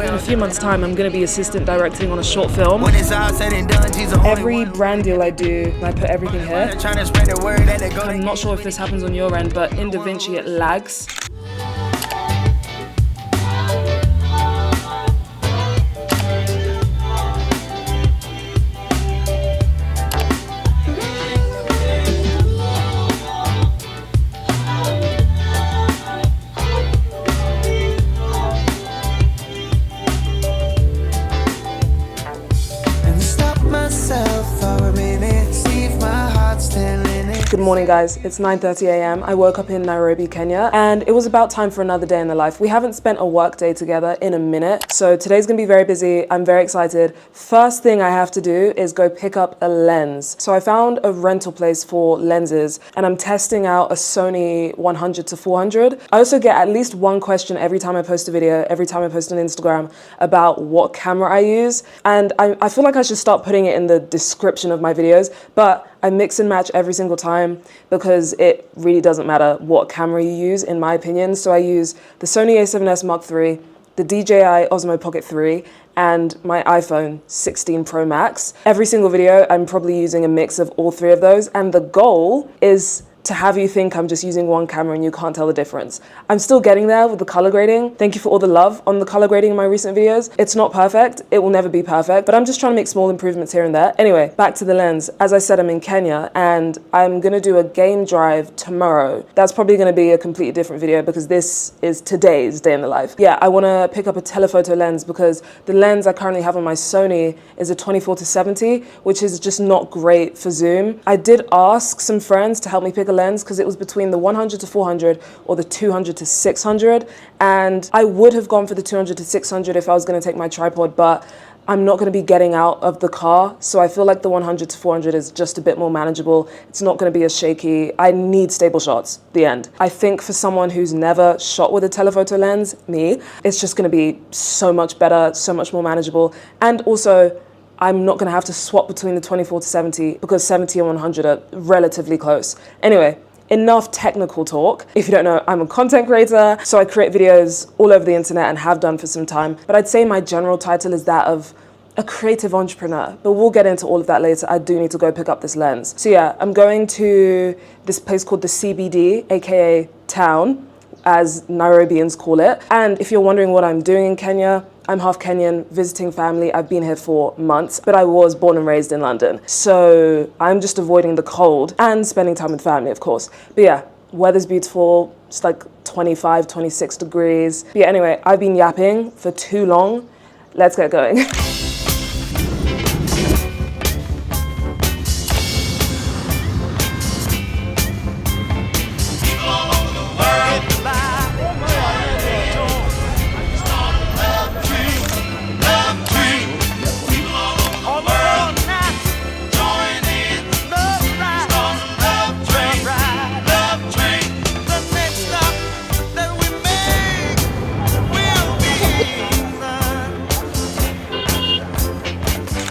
In a few months' time, I'm going to be assistant directing on a short film. Every brand deal I do, I put everything here. I'm not sure if this happens on your end, but in DaVinci it lags. Good morning guys, it's 9:30 a.m. I woke up in Nairobi, Kenya, and it was about time for another day in the life. We haven't spent a work day together in a minute, so today's gonna be very busy. I'm very excited. First thing I have to do is go pick up a lens. So I found a rental place for lenses, and I'm testing out a Sony 100 to 400. I also get at least one question every time I post a video, every time I post on Instagram about what camera I use, and I feel like I should start putting it in the description of my videos, but I mix and match every single time because it really doesn't matter what camera you use, in my opinion. So I use the Sony a7S Mark III, the DJI Osmo Pocket 3, and my iPhone 16 Pro Max. Every single video, I'm probably using a mix of all three of those, and the goal is to have you think I'm just using one camera and you can't tell the difference. I'm still getting there with the color grading. Thank you for all the love on the color grading in my recent videos. It's not perfect, it will never be perfect, but I'm just trying to make small improvements here and there. Anyway, back to the lens. As I said, I'm in Kenya and I'm gonna do a game drive tomorrow. That's probably gonna be a completely different video because this is today's day in the life. Yeah, I wanna pick up a telephoto lens because the lens I currently have on my Sony is a 24 to 70, which is just not great for zoom. I did ask some friends to help me pick a lens because it was between the 100 to 400 or the 200 to 600, and I would have gone for the 200 to 600 if I was going to take my tripod, but I'm not going to be getting out of the car, so I feel like the 100 to 400 is just a bit more manageable. It's not going to be as shaky. I need stable shots, the end. I think for someone who's never shot with a telephoto lens, me, it's just going to be so much better, so much more manageable, and also I'm not gonna have to swap between the 24 to 70 because 70 and 100 are relatively close. Anyway, enough technical talk. If you don't know, I'm a content creator, so I create videos all over the internet and have done for some time. But I'd say my general title is that of a creative entrepreneur, but we'll get into all of that later. I do need to go pick up this lens. So yeah, I'm going to this place called the CBD, AKA town, as Nairobians call it. And if you're wondering what I'm doing in Kenya, I'm half Kenyan, visiting family. I've been here for months, but I was born and raised in London. So I'm just avoiding the cold and spending time with family, of course. But yeah, weather's beautiful. It's like 25, 26 degrees. But yeah, anyway, I've been yapping for too long. Let's get going.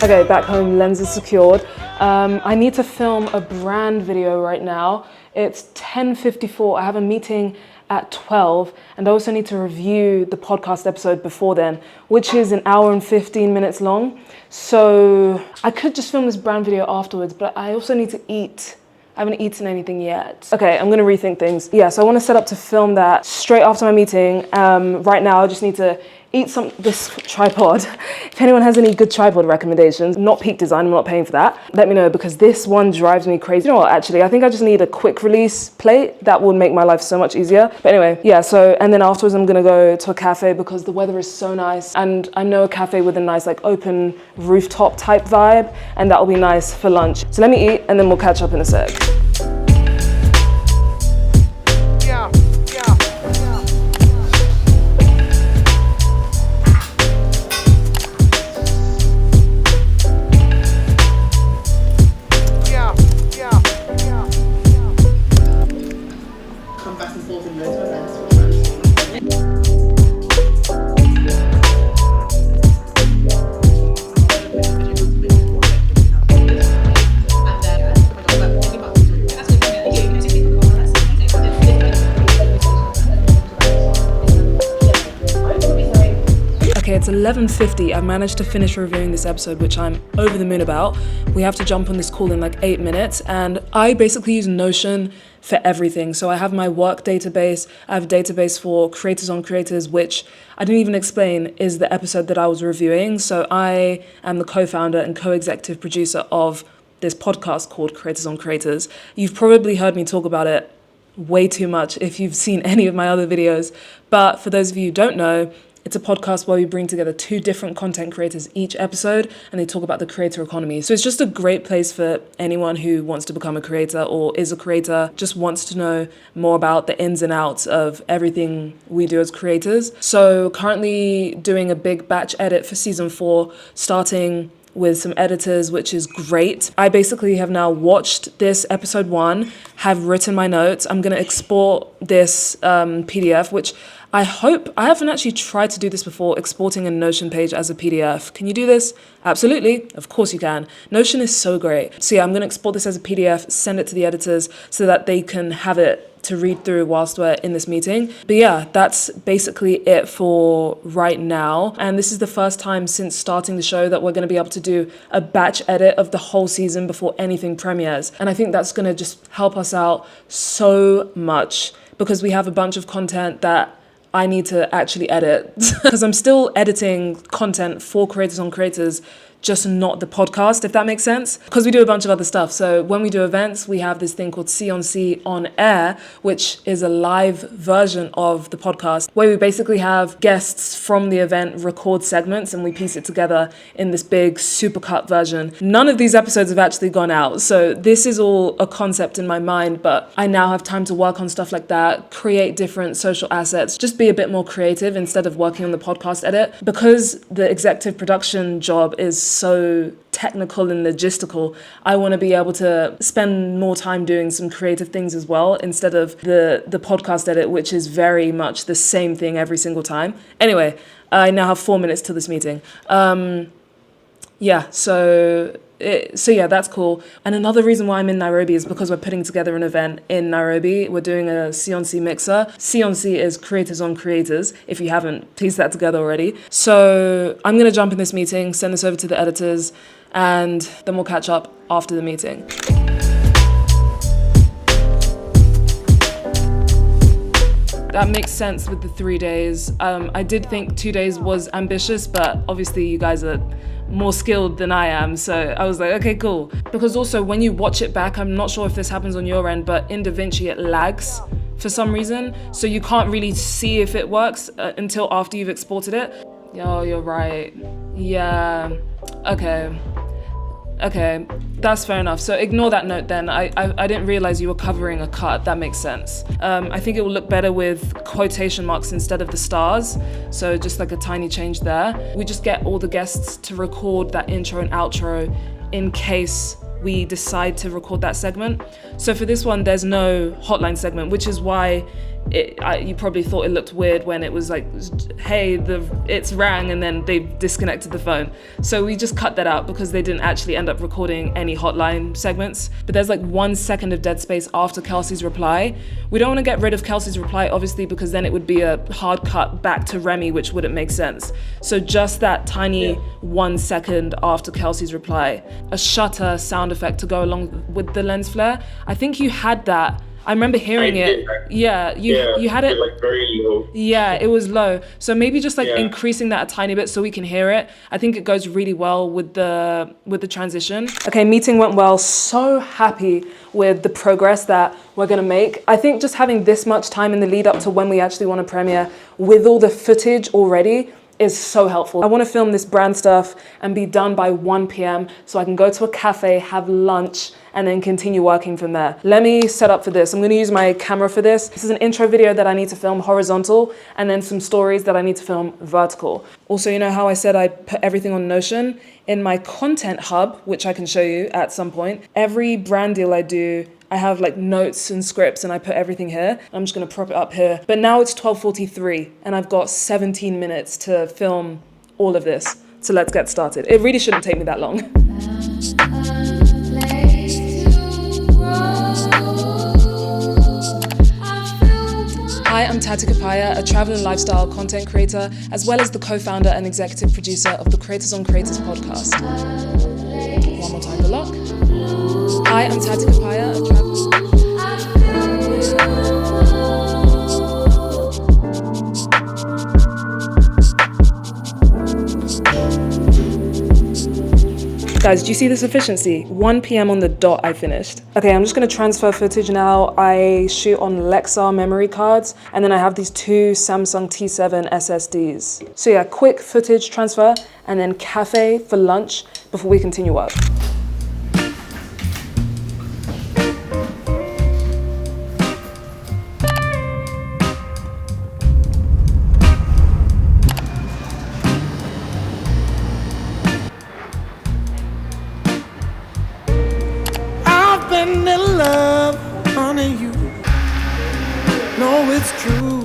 Okay, back home, lens is secured. I need to film a brand video right now. It's 10:54, I have a meeting at 12, and I also need to review the podcast episode before then, which is 1 hour and 15 minutes long. So I could just film this brand video afterwards, but I also need to eat. I haven't eaten anything yet. Okay, I'm gonna rethink things. Yeah, so I wanna set up to film that straight after my meeting. Right now, I just need to eat this tripod. If anyone has any good tripod recommendations, not Peak Design, I'm not paying for that, let me know because this one drives me crazy. You know what, actually, I think I just need a quick release plate. That would make my life so much easier. But anyway, yeah, so, and then afterwards I'm gonna go to a cafe because the weather is so nice, and I know a cafe with a nice like open rooftop type vibe, and that will be nice for lunch. So let me eat and then we'll catch up in a sec. Okay, it's 11:50. I've managed to finish reviewing this episode, which I'm over the moon about. We have to jump on this call in like 8 minutes, and I basically use Notion for everything. So I have my work database, I have a database for creators on creators, which I didn't even explain is the episode that I was reviewing. So I am the co-founder and co-executive producer of this podcast called Creators on Creators. You've probably heard me talk about it way too much if you've seen any of my other videos. But for those of you who don't know, it's a podcast where we bring together 2 different content creators each episode, and they talk about the creator economy. So it's just a great place for anyone who wants to become a creator or is a creator, just wants to know more about the ins and outs of everything we do as creators. So currently doing a big batch edit for season 4, starting with some editors, which is great. I basically have now watched this episode 1, have written my notes. I'm gonna export this PDF, which I haven't actually tried to do this before, exporting a Notion page as a PDF. Can you do this? Absolutely, of course you can. Notion is so great. So yeah, I'm gonna export this as a PDF, send it to the editors so that they can have it to read through whilst we're in this meeting. But yeah, that's basically it for right now. And this is the first time since starting the show that we're gonna be able to do a batch edit of the whole season before anything premieres. And I think that's gonna just help us out so much because we have a bunch of content that I need to actually edit because I'm still editing content for Creators on Creators, just not the podcast, if that makes sense, because we do a bunch of other stuff. So when we do events, we have this thing called C on C on Air, which is a live version of the podcast where we basically have guests from the event record segments and we piece it together in this big supercut version. None of these episodes have actually gone out. So this is all a concept in my mind, but I now have time to work on stuff like that, create different social assets, just be a bit more creative instead of working on the podcast edit. Because the executive production job is so technical and logistical, I want to be able to spend more time doing some creative things as well instead of the podcast edit, which is very much the same thing every single time. Anyway, I now have 4 minutes till this meeting. So yeah, that's cool. And another reason why I'm in Nairobi is because we're putting together an event in Nairobi. We're doing a C-on-C mixer. C-on-C is Creators on Creators, if you haven't pieced that together already. So I'm going to jump in this meeting, send this over to the editors, and then we'll catch up after the meeting. That makes sense with the 3 days. I did think 2 days was ambitious, but obviously you guys are more skilled than I am, so I was like, okay, cool. Because also when you watch it back, I'm not sure if this happens on your end, but in DaVinci it lags for some reason, so you can't really see if it works until after you've exported it. Yo, you're right. Yeah, okay, that's fair enough. So ignore that note then. I didn't realize you were covering a cut. That makes sense. I think it will look better with quotation marks instead of the stars. So just like a tiny change there. We just get all the guests to record that intro and outro in case we decide to record that segment. So for this one, there's no hotline segment, which is why you probably thought it looked weird when it was like, hey, it's rang and then they disconnected the phone. So we just cut that out because they didn't actually end up recording any hotline segments. But there's like 1 second of dead space after Kelsey's reply. We don't want to get rid of Kelsey's reply, obviously, because then it would be a hard cut back to Remy, which wouldn't make sense. So just that tiny 1 second after Kelsey's reply, a shutter sound effect to go along with the lens flare. I think you had that. I remember hearing it. Yeah, you had it like very low. Yeah, it was low. So maybe just like increasing that a tiny bit so we can hear it. I think it goes really well with the transition. Okay, meeting went well. So happy with the progress that we're gonna make. I think just having this much time in the lead up to when we actually want to premiere with all the footage already is so helpful. I want to film this brand stuff and be done by 1 p.m. so I can go to a cafe, have lunch, and then continue working from there. Let me set up for this. I'm gonna use my camera for this. This is an intro video that I need to film horizontal and then some stories that I need to film vertical. Also, you know how I said I put everything on Notion? In my content hub, which I can show you at some point, every brand deal I do, I have like notes and scripts and I put everything here. I'm just gonna prop it up here. But now it's 12:43 and I've got 17 minutes to film all of this. So let's get started. It really shouldn't take me that long. Hi, I'm Tati Kapaya, a travel and lifestyle content creator, as well as the co-founder and executive producer of the Creators on Creators podcast. One more time, good luck. Hi, I'm Tati Kapaya, a travel... Guys, do you see this efficiency? 1 p.m. on the dot, I finished. Okay, I'm just gonna transfer footage now. I shoot on Lexar memory cards, and then I have these 2 Samsung T7 SSDs. So yeah, quick footage transfer, and then cafe for lunch before we continue work. In love, honey, you know it's true.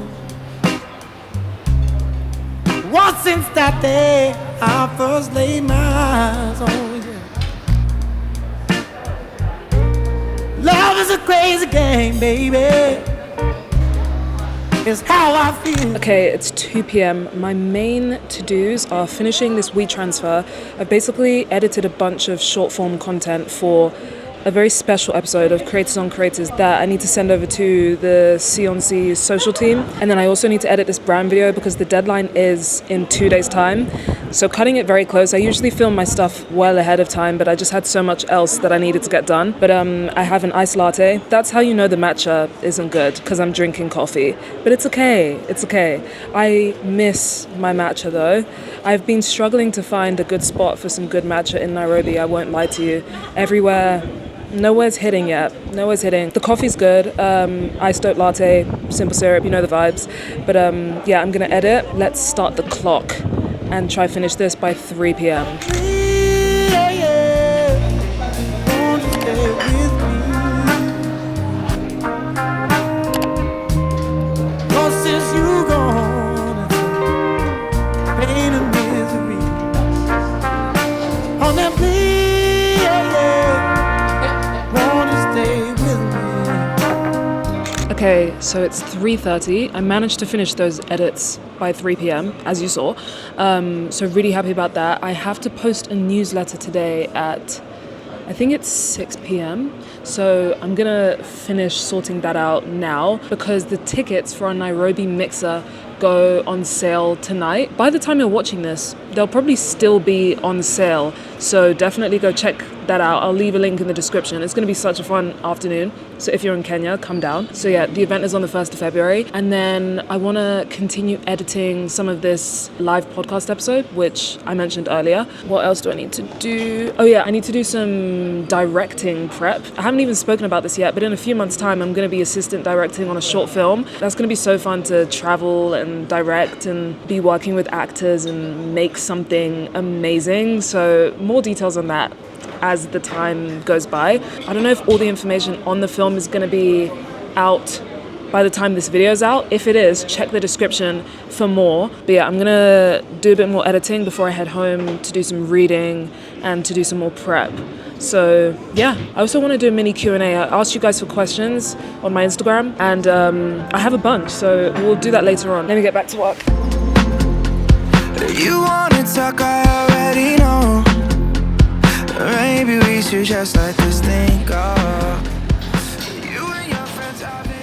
What since that day I first laid my eyes on you. Love is a crazy game, baby. It's how I feel. Okay, it's 2 p.m. My main to-dos are finishing this WeTransfer. I've basically edited a bunch of short form content for a very special episode of Creators on Creators that I need to send over to the C social team. And then I also need to edit this brand video because the deadline is in 2 days' time. So cutting it very close. I usually film my stuff well ahead of time, but I just had so much else that I needed to get done. But I have an iced latte. That's how you know the matcha isn't good, because I'm drinking coffee. But it's okay, it's okay. I miss my matcha though. I've been struggling to find a good spot for some good matcha in Nairobi, I won't lie to you. Everywhere, nowhere's hitting yet. Nowhere's hitting. The coffee's good. Iced oat latte, simple syrup, you know the vibes. But yeah, I'm gonna edit. Let's start the clock and try finish this by 3 p.m. Okay, so it's 3:30. I managed to finish those edits by 3 p.m, as you saw. So really happy about that. I have to post a newsletter today at, I think it's 6 p.m. So I'm gonna finish sorting that out now because the tickets for our Nairobi mixer go on sale tonight. By the time you're watching this, they'll probably still be on sale. So definitely go check that out. I'll leave a link in the description. It's gonna be such a fun afternoon. So if you're in Kenya, come down. So yeah, the event is on the 1st of February. And then I wanna continue editing some of this live podcast episode, which I mentioned earlier. What else do I need to do? Oh yeah, I need to do some directing prep. I haven't even spoken about this yet, but in a few months' time, I'm gonna be assistant directing on a short film. That's gonna be so fun to travel and direct and be working with actors and make something amazing. So more details on that as the time goes by. I don't know if all the information on the film is going to be out by the time this video is out. If it is, check the description for more. But yeah, I'm going to do a bit more editing before I head home to do some reading and to do some more prep. So yeah, I also want to do a mini Q&A. I asked you guys for questions on my Instagram and I have a bunch, so we'll do that later on. Let me get back to work. You wanna talk, I already know. Maybe we should just let this thing go. You and your friends have been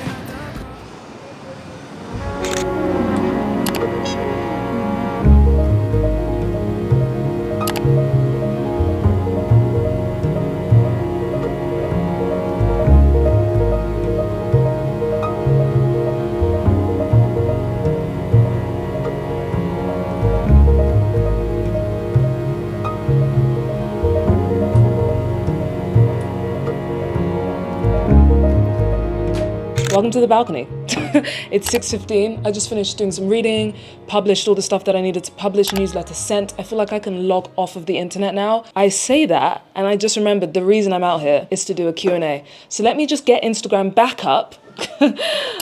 Welcome to the balcony. It's 6:15. I just finished doing some reading, published all the stuff that I needed to publish, newsletter sent. I feel like I can log off of the internet now. I say that, and I just remembered the reason I'm out here is to do a Q&A. So let me just get Instagram back up.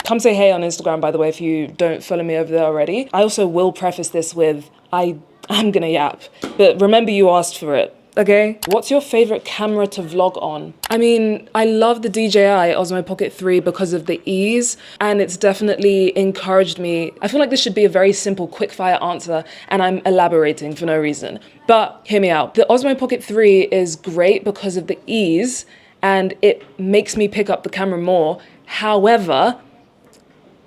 Come say hey on Instagram, by the way, if you don't follow me over there already. I also will preface this with, I'm gonna yap. But remember, you asked for it. okay? What's your favorite camera to vlog on? I mean, I love the DJI Osmo Pocket 3 because of the ease, and it's definitely encouraged me. I feel like this should be a very simple, quick-fire answer, and I'm elaborating for no reason. But hear me out. The Osmo Pocket 3 is great because of the ease, and it makes me pick up the camera more. However,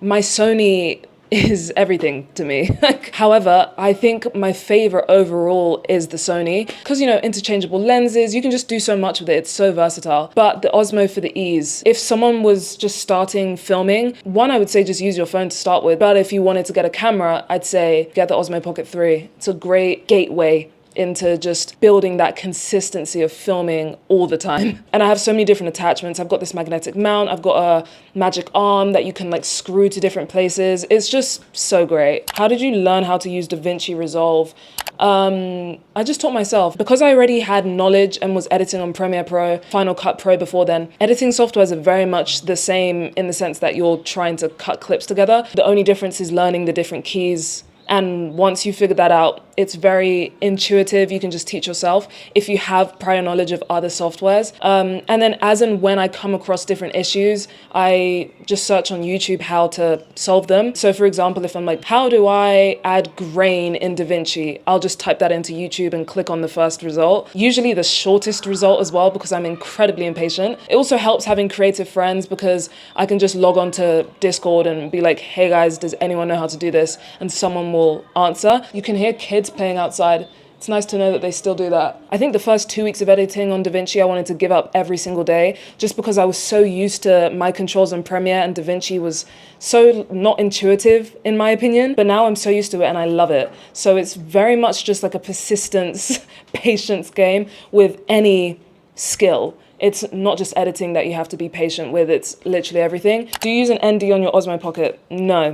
my Sony is everything to me. However, I think my favorite overall is the Sony because, you know, interchangeable lenses, you can just do so much with it. It's so versatile. But the Osmo for the ease. If someone was just starting filming, one, I would say just use your phone to start with. But if you wanted to get a camera, I'd say get the Osmo Pocket 3. It's a great gateway into just building that consistency of filming all the time. And I have so many different attachments. I've got this magnetic mount, I've got a magic arm that you can like screw to different places. It's just so great. How did you learn how to use DaVinci Resolve? I just taught myself. Because I already had knowledge and was editing on Premiere Pro, Final Cut Pro before then, editing softwares are very much the same in the sense that you're trying to cut clips together. The only difference is learning the different keys. And once you figure that out, it's very intuitive. You can just teach yourself if you have prior knowledge of other softwares. And then as and when I come across different issues, I just search on YouTube how to solve them. So for example, if I'm like, how do I add grain in DaVinci? I'll just type that into YouTube and click on the first result. Usually the shortest result as well, because I'm incredibly impatient. It also helps having creative friends because I can just log on to Discord and be like, hey guys, does anyone know how to do this? And someone will answer. You can hear kids playing outside. It's nice to know that they still do that. I think the first 2 weeks of editing on DaVinci, I wanted to give up every single day just because I was so used to my controls on Premiere, and DaVinci was so not intuitive in my opinion. But now I'm so used to it and I love it. So it's very much just like a persistence, patience game with any skill. It's not just editing that you have to be patient with, it's literally everything. Do you use an ND on your Osmo Pocket? No,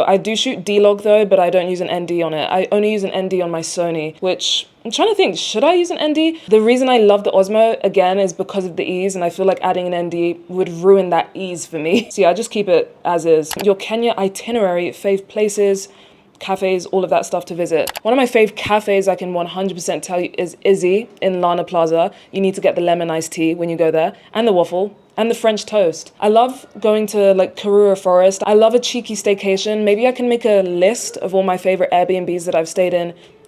I do shoot D-Log though, but I don't use an ND on it. I only use an ND on my Sony, which I'm trying to think, should I use an ND? The reason I love the Osmo, again, is because of the ease, and I feel like adding an ND would ruin that ease for me. So yeah, I just keep it as is. Your Kenya itinerary, fave places, cafes, all of that stuff to visit. One of my fave cafes I can 100% tell you is Izzy in Lana Plaza. You need to get the lemon iced tea when you go there, and the waffle, and the French toast. I love going to like Karura Forest. I love a cheeky staycation. Maybe I can make a list of all my favorite Airbnbs that I've stayed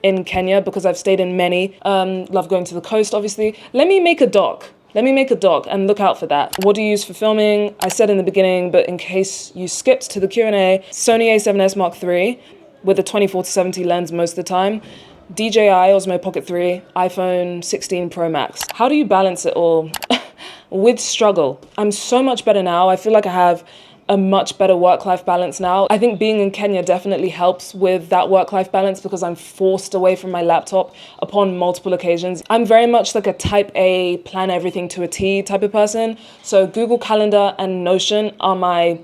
in Kenya, because I've stayed in many. Love going to the coast, obviously. Let me make a doc and look out for that. What do you use for filming? I said in the beginning, but in case you skipped to the Q&A, Sony a7S Mark III, with a 24-70 lens most of the time, DJI Osmo Pocket 3, iPhone 16 Pro Max. How do you balance it all? With struggle. I'm so much better now. I feel like I have a much better work-life balance now. I think being in Kenya definitely helps with that work-life balance because I'm forced away from my laptop upon multiple occasions. I'm very much like a type A, plan everything to a T type of person. So Google Calendar and Notion are my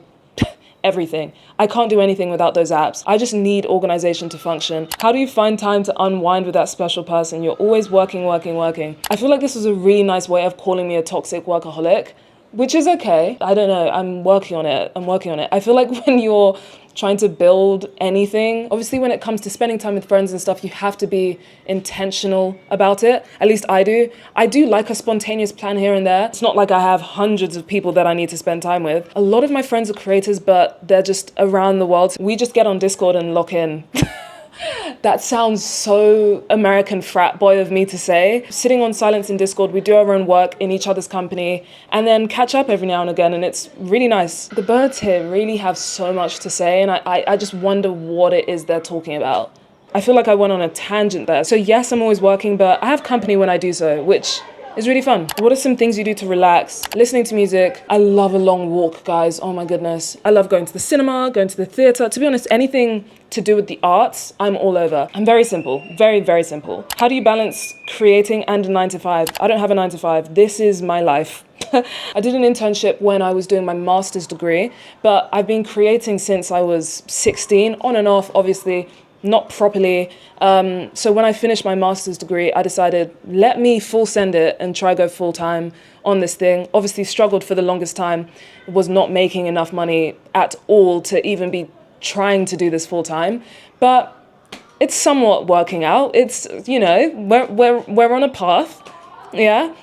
everything. I can't do anything without those apps. I just need organization to function. How do you find time to unwind with that special person? You're always working. I feel like this was a really nice way of calling me a toxic workaholic, which is okay. I don't know. I'm working on it. I feel like when you're trying to build anything, obviously when it comes to spending time with friends and stuff, you have to be intentional about it. At least I do. I do like a spontaneous plan here and there. It's not like I have hundreds of people that I need to spend time with. A lot of my friends are creators, but they're just around the world. We just get on Discord and lock in. That sounds so American frat boy of me to say. Sitting on silence in Discord, we do our own work in each other's company and then catch up every now and again, and it's really nice. The birds here really have so much to say, and I just wonder what it is they're talking about. I feel like I went on a tangent there. So yes, I'm always working, but I have company when I do so, which is really fun. What are some things you do to relax? Listening to music. I love a long walk, guys. Oh my goodness. I love going to the cinema, going to the theater. To be honest, anything to do with the arts, I'm all over. I'm very simple, very, very simple. How do you balance creating and a 9 to 5? I don't have a 9 to 5. This is my life. I did an internship when I was doing my master's degree, but I've been creating since I was 16, on and off, obviously, not properly. So when I finished my master's degree, I decided, let me full send it and try go full time on this thing. Obviously struggled for the longest time, was not making enough money at all to even be trying to do this full time. But it's somewhat working out. It's, you know, we're on a path. Yeah.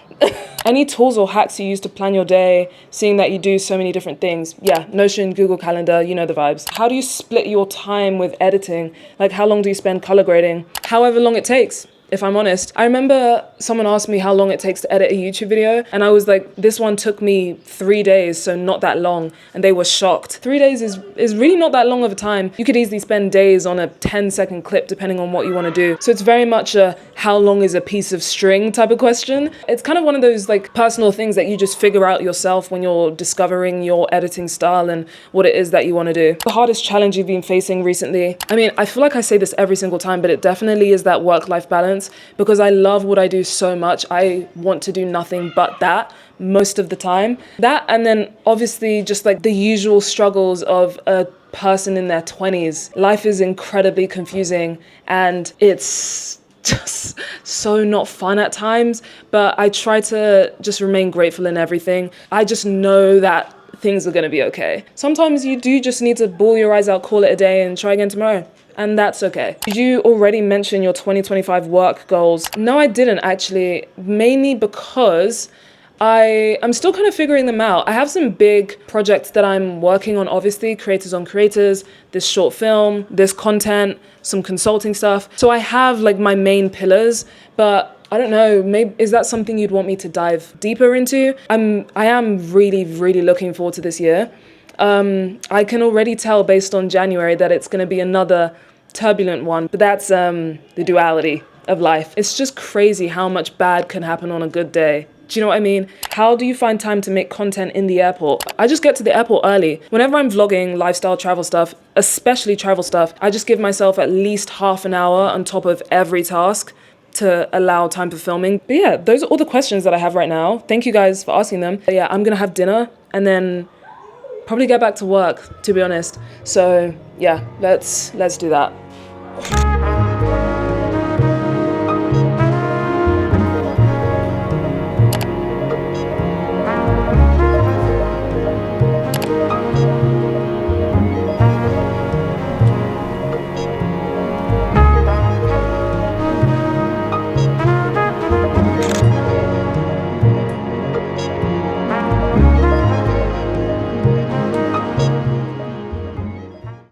Any tools or hacks you use to plan your day, seeing that you do so many different things? Yeah, Notion, Google Calendar, you know the vibes. How do you split your time with editing? Like, how long do you spend color grading? However long it takes, if I'm honest. I remember someone asked me how long it takes to edit a YouTube video, and I was like, this one took me 3 days, so not that long, and they were shocked. 3 days is really not that long of a time. You could easily spend days on a 10-second clip depending on what you want to do. So it's very much a how long is a piece of string type of question. It's kind of one of those like personal things that you just figure out yourself when you're discovering your editing style and what it is that you want to do. The hardest challenge you've been facing recently? I mean, I feel like I say this every single time, but it definitely is that work-life balance, because I love what I do so much. I want to do nothing but that most of the time. That, and then obviously just like the usual struggles of a person in their 20s. Life is incredibly confusing and it's just so not fun at times, but I try to just remain grateful in everything. I just know that things are going to be okay. Sometimes you do just need to bawl your eyes out, call it a day, and try again tomorrow. And that's okay. Did you already mention your 2025 work goals? No, I didn't actually, mainly because I'm still kind of figuring them out. I have some big projects that I'm working on, obviously, creators on creators, this short film, this content, some consulting stuff. So I have like my main pillars, but I don't know, maybe is that something you'd want me to dive deeper into? I am really, really looking forward to this year. I can already tell based on January that it's going to be another turbulent one, but that's the duality of life. It's just crazy how much bad can happen on a good day. Do you know what I mean? How do you find time to make content in the airport? I just get to the airport early. Whenever I'm vlogging lifestyle travel stuff, especially travel stuff, I just give myself at least half an hour on top of every task to allow time for filming. But yeah, those are all the questions that I have right now. Thank you guys for asking them. But yeah, I'm gonna have dinner and then probably get back to work, to be honest. So yeah, let's do that.